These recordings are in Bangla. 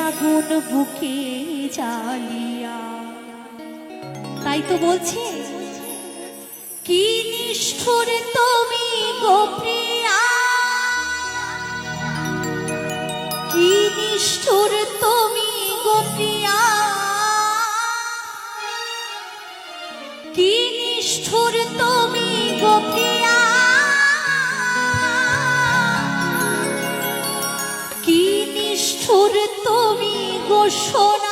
আগুন বুকে জ্বালিয়া। তাই তো বলছে, কি নিষ্ঠুর তুমি গো প্রিয়া, কি নিষ্ঠুর তুমি গো প্রিয়া, কি নিষ্ঠুর তুমি গো প্রিয়া, কি নিষ্ঠুর তুমি গো সোনা।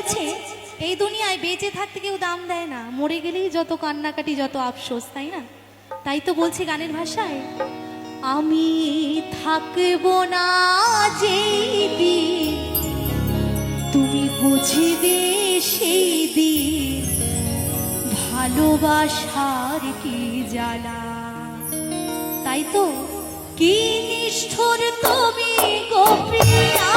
বলছে এই দুনিয়ায় বেঁচে থাকতে কেউ দাম দেয় না, মরে গেলেই যত কান্নাকাটি, যত আফসোস, তাই না? তাই তো বলছে গানের ভাষায়, আমি থাকবো না যেই দিন তুমি বুঝবে সেই দিন ভালোবাসার কি জ্বালা। তাই তো কি নিষ্ঠুর তুমি গো প্রিয়া,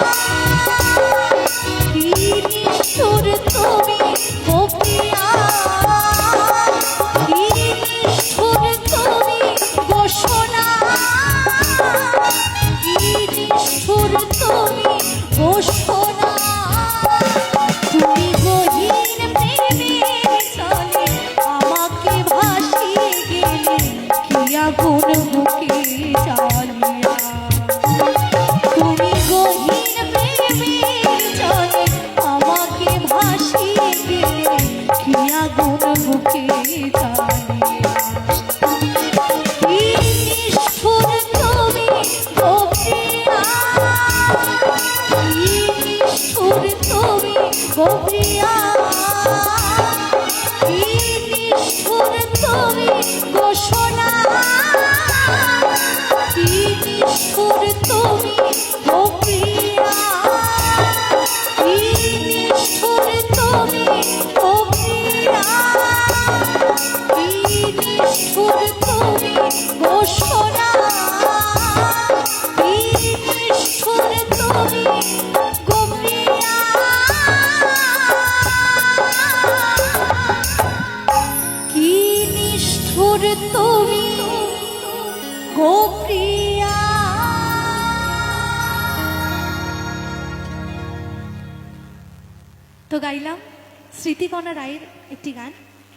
কি নিষ্ঠুর তুমি গো প্রিয়া, কি নিষ্ঠুর তুমি গো সোনা, কি নিষ্ঠুর তুমি গো সোনা। তুমি গহীন প্রেমের চলে আমাকে ভাসিয়ে গেলে, কি আগুন বুকে জ্বালিয়া। তুমি গহীন প্রেমের চলে আমাকে ভাসিয়ে গেলে, কি আগুন বুকে জ্বালিয়া। কি নিষ্ঠুর তুমি গো প্রিয়া, কি নিষ্ঠুর তুমি গো প্রিয়া, কি নিষ্ঠুর তুমি গো সোনা, কি নিষ্ঠুর তুমি গো প্রিয়া, কি নিষ্ঠুর তুমি গো প্রিয়া, কি নিষ্ঠুর তুমি গো সোনা, কি নিষ্ঠুর তুমি গো প্রিয়া, কি নিষ্ঠুর তুমি গো প্রিয়া। তো গাইলাম স্মৃতিকণা রায়ের একটি গান।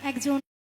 একজন